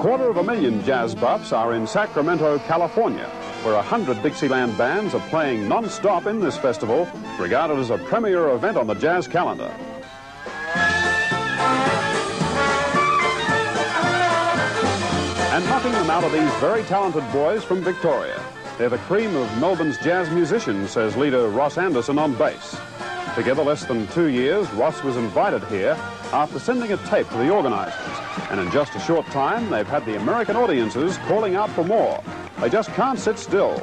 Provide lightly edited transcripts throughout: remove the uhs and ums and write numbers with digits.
250,000 jazz buffs are in Sacramento, California, where 100 Dixieland bands are playing non-stop in this festival, regarded as a premier event on the jazz calendar. And knocking them out are these very talented boys from Victoria. They're the cream of Melbourne's jazz musicians, says leader Ross Anderson on bass. Together less than 2 years, Ross was invited here after sending a tape to the organisers. And in just a short time, they've had the American audiences calling out for more. They just can't sit still.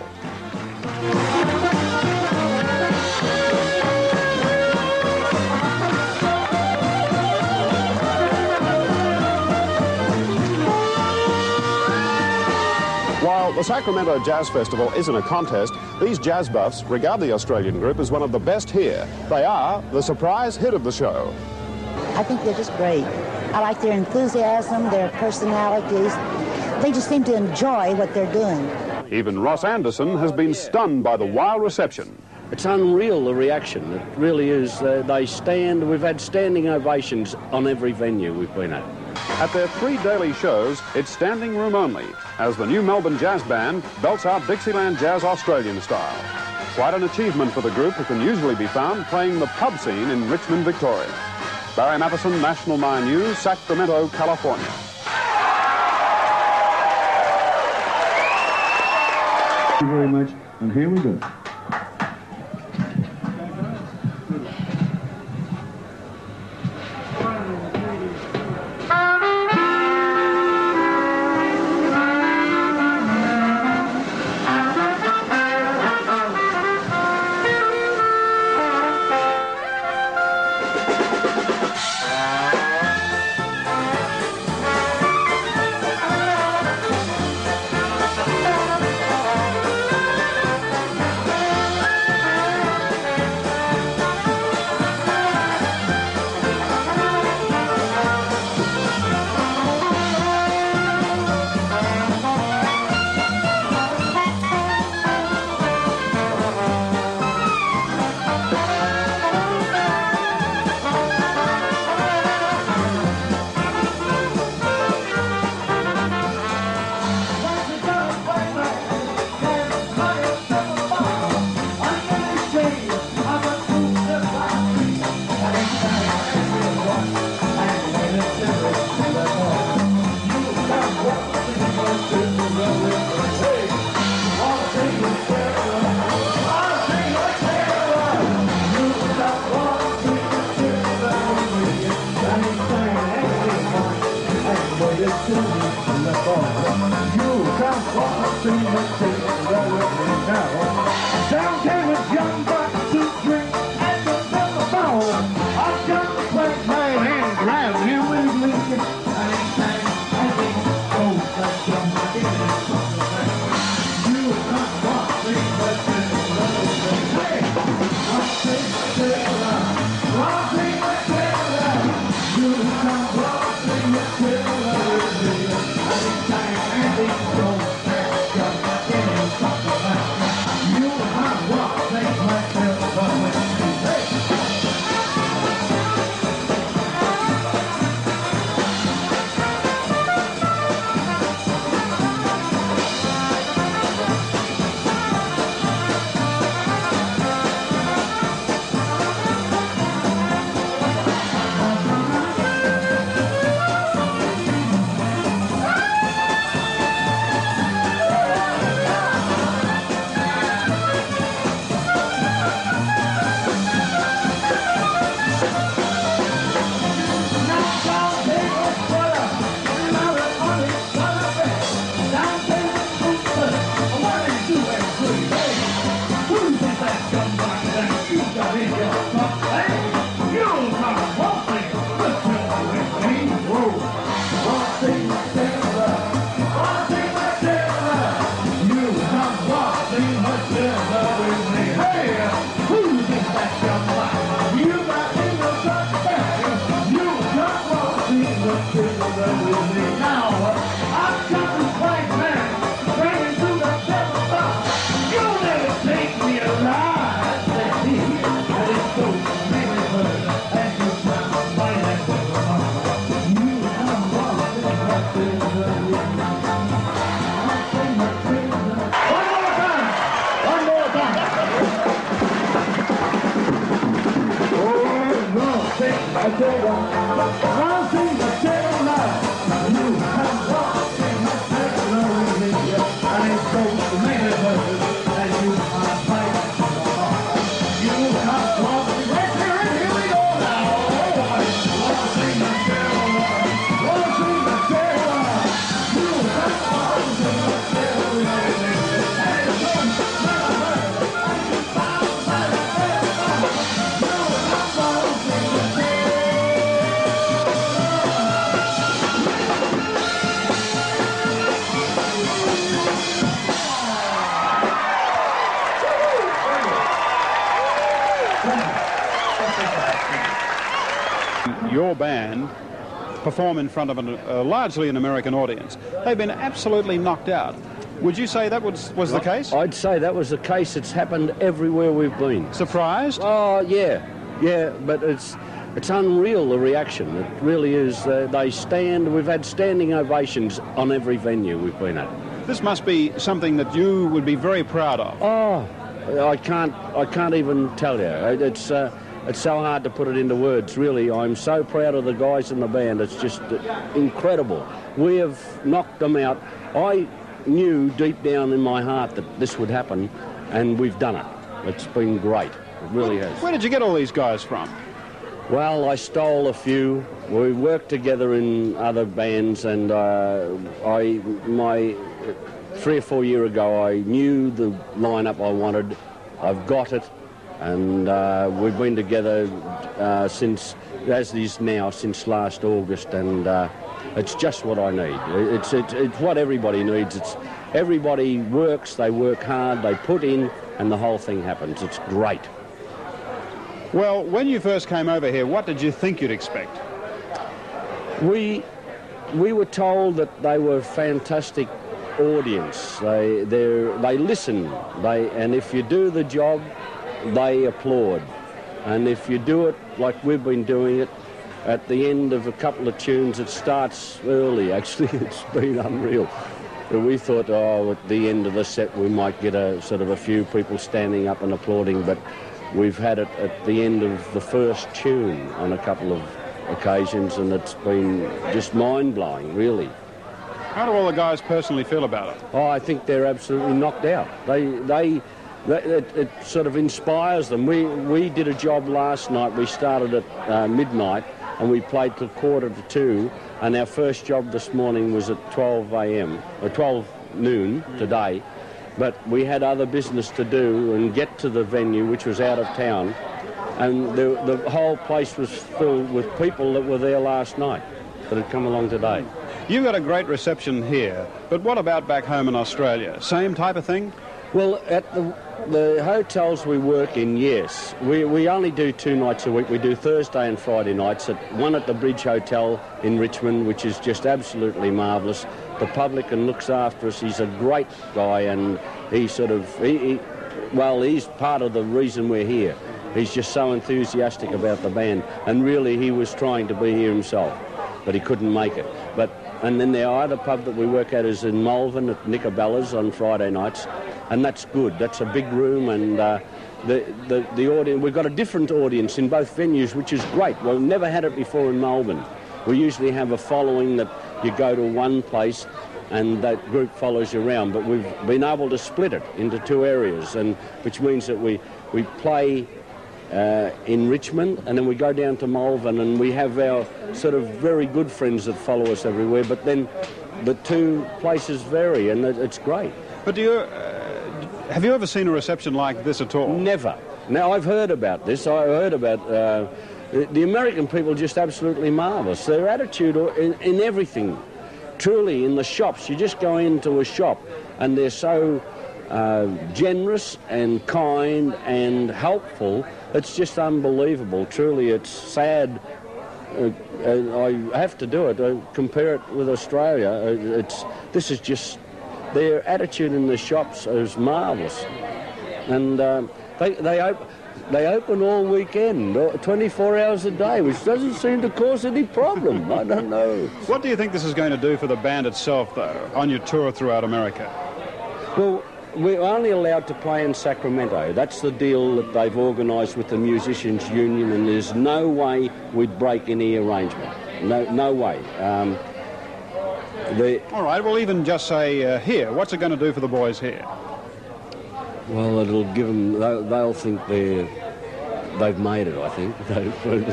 While the Sacramento Jazz Festival isn't a contest, these jazz buffs regard the Australian group as one of the best here. They are the surprise hit of the show. I think they're just great. I like their enthusiasm, their personalities. They just seem to enjoy what they're doing. Even Ross Anderson has been stunned by the wild reception. It's unreal, the reaction. It really is. We've had standing ovations on every venue we've been at. At their 3 daily shows, it's standing room only, as the new Melbourne Jazz Band belts out Dixieland Jazz Australian style. Quite an achievement for the group who can usually be found playing the pub scene in Richmond, Victoria. Barry Matheson, National 9 News, Sacramento, California. Thank you very much, and here we go. Down came a young buck to drink and the devil ball. I've got to play my hand, grab you with me. Anytime I think, oh, that's just you not want me, but hey, I'll take my tail out. I'll take my tail out. You not want me, but anytime I think, oh, that's just Thank you. Your band perform in front of largely an American audience. They've been absolutely knocked out. Would you say that was the case? I'd say that was the case. It's happened everywhere we've been. Surprised? Oh, yeah, but it's unreal, the reaction. It really is. We've had standing ovations on every venue we've been at. This must be something that you would be very proud of. Oh, I can't even tell you. It's so hard to put it into words, really. I'm so proud of the guys in the band. It's just incredible. We have knocked them out. I knew deep down in my heart that this would happen, and we've done it. It's been great. It really has. Where did you get all these guys from? Well, I stole a few. We worked together in other bands, and 3 or 4 years ago, I knew the lineup I wanted. I've got it. And we've been together since last August, and it's just what I need. It's what everybody needs. Everybody works, they work hard, they put in, and the whole thing happens. It's great. Well, when you first came over here, what did you think you'd expect? We were told that they were a fantastic audience. They listen, and if you do the job, they applaud. And if you do it like we've been doing it, at the end of a couple of tunes, it starts early. Actually, it's been unreal. We thought, at the end of the set, we might get a few people standing up and applauding, but we've had it at the end of the first tune on a couple of occasions, and it's been just mind-blowing, really. How do all the guys personally feel about it? Oh, I think they're absolutely knocked out. It sort of inspires them. We did a job last night. We started at midnight and we played till 1:45, and our first job this morning was at 12 a.m. or 12 noon today. But we had other business to do and get to the venue, which was out of town, and the whole place was filled with people that were there last night that had come along today. You've got a great reception here, but what about back home in Australia? Same type of thing? Well, at the hotels we work in, yes. We only do 2 nights a week. We do Thursday and Friday nights. One at the Bridge Hotel in Richmond, which is just absolutely marvellous. The publican looks after us. He's a great guy, and he's part of the reason we're here. He's just so enthusiastic about the band, and really he was trying to be here himself, but he couldn't make it. And then the other pub that we work at is in Melbourne at Nicobella's on Friday nights, and that's good. That's a big room, and the audience, we've got a different audience in both venues, which is great. We've never had it before in Melbourne. We usually have a following that you go to one place and that group follows you around, but we've been able to split it into 2 areas, and which means that we play in Richmond, and then we go down to Melbourne, and we have our sort of very good friends that follow us everywhere, but then the 2 places vary, and it's great. But have you ever seen a reception like this at all? Never. Now, I've heard about this. I heard about the American people, just absolutely marvellous. Their attitude in everything, truly, in the shops. You just go into a shop, and they're so generous and kind and helpful. It's just unbelievable. Truly, it's sad. I have to do it. Compare it with Australia. This is just, their attitude in the shops is marvellous, and they open all weekend, 24 hours a day, which doesn't seem to cause any problem. I don't know. What do you think this is going to do for the band itself, though, on your tour throughout America? Well, we're only allowed to play in Sacramento. That's the deal that they've organised with the Musicians Union, and there's no way we'd break any arrangement. No way. All right, well, even just say here. What's it going to do for the boys here? Well, it'll give them... They'll think they've made it, I think.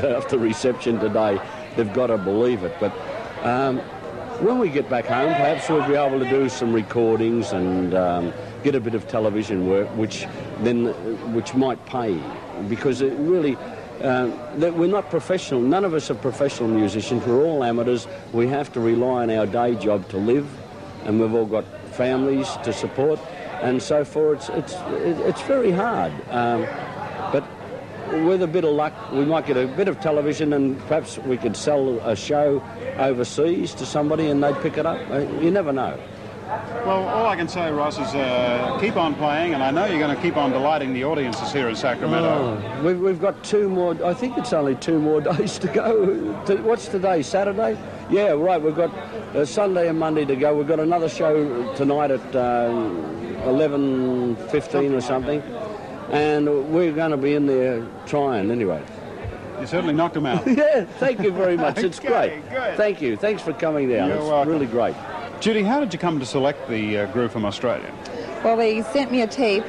After reception today, they've got to believe it. But when we get back home, perhaps we'll be able to do some recordings and get a bit of television work, which might pay, because it really... we're not professional. None of us are professional musicians. We're all amateurs. We have to rely on our day job to live, and we've all got families to support, and so forth. It's very hard. But with a bit of luck, we might get a bit of television, and perhaps we could sell a show overseas to somebody, and they'd pick it up. You never know. Well, all I can say, Ross, is keep on playing, and I know you're going to keep on delighting the audiences here in Sacramento. Oh, we've got 2 more, I think it's only 2 more days to go. What's today, Saturday? Yeah, right, we've got Sunday and Monday to go. We've got another show tonight at 11:15 or something, and we're going to be in there trying anyway. You certainly knocked them out. Yeah, thank you very much. It's great. Good. Thank you. Thanks for coming down. You're it's welcome. Really great. Judy, how did you come to select the group from Australia? Well, they sent me a tape,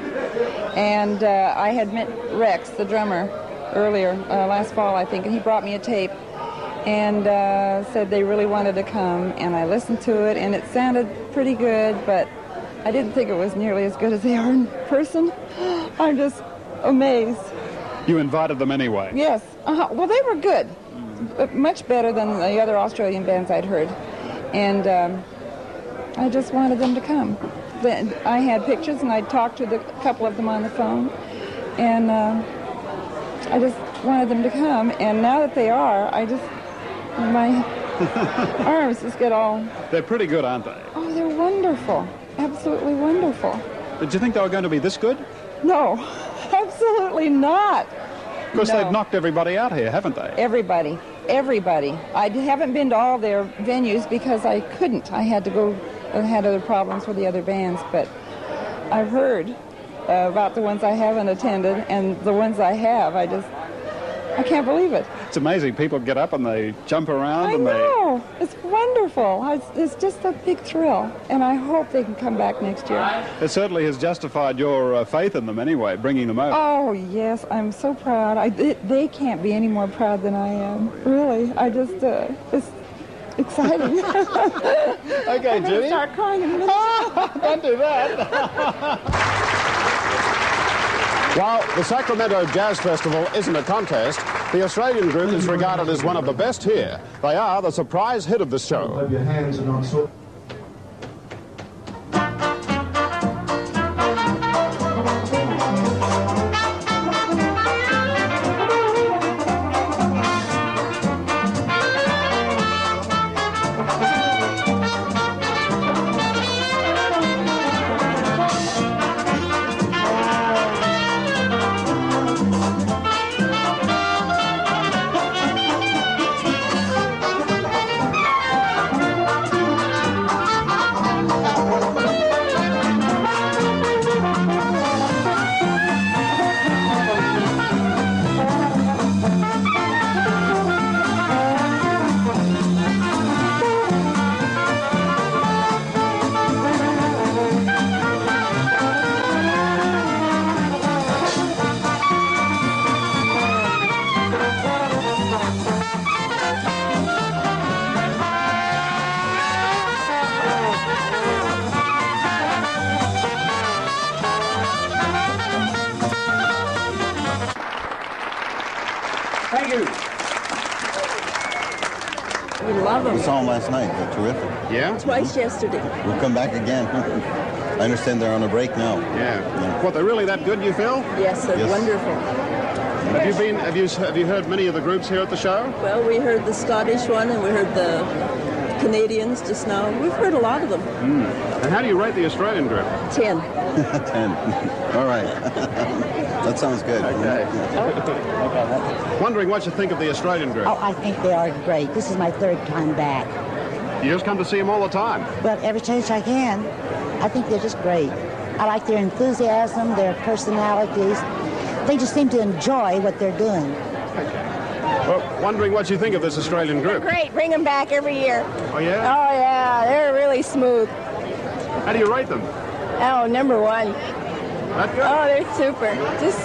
and I had met Rex, the drummer, earlier, last fall, I think, and he brought me a tape and said they really wanted to come, and I listened to it, and it sounded pretty good, but I didn't think it was nearly as good as they are in person. I'm just amazed. You invited them anyway? Yes. Well, they were good. Much better than the other Australian bands I'd heard. And I just wanted them to come. I had pictures, and I talked to a couple of them on the phone, and I just wanted them to come. And now that they are, my arms just get all... They're pretty good, aren't they? Oh, they're wonderful. Absolutely wonderful. Did you think they were going to be this good? No, absolutely not. Of course, they've knocked everybody out here, haven't they? Everybody. I haven't been to all their venues because I couldn't. I had to go... I had other problems with the other bands, but I've heard about the ones I haven't attended, and the ones I have, I can't believe it. It's amazing. People get up and they jump around. I know. It's wonderful. It's just a big thrill, and I hope they can come back next year. It certainly has justified your faith in them anyway, bringing them over. Oh, yes. I'm so proud. They can't be any more proud than I am. Really. It's exciting. Okay, I'm Judy. start crying in a minute. Don't do that. While the Sacramento Jazz Festival isn't a contest, the Australian group is regarded as one of the best here. They are the surprise hit of the show. Have your hands and not so. Thank you. We love them. We saw them last night. They're terrific. Yeah? Twice yesterday. We'll come back again. I understand they're on a break now. Yeah. What, they're really that good, you feel? Yes, they're Yes. wonderful. Have you heard many of the groups here at the show? Well, we heard the Scottish one, and we heard the Canadians just now. We've heard a lot of them. And how do you rate the Australian group? 10. 10. All right. That sounds good. Okay. Wondering what you think of the Australian group. Oh, I think they are great. This is my 3rd time back. You just come to see them all the time. But every chance I can, I think they're just great. I like their enthusiasm, their personalities. They just seem to enjoy what they're doing. Well, wondering what you think of this Australian group. Great, bring them back every year. Oh, yeah? Oh, yeah, they're really smooth. How do you rate them? Oh, number one. That good? Oh, they're super. Just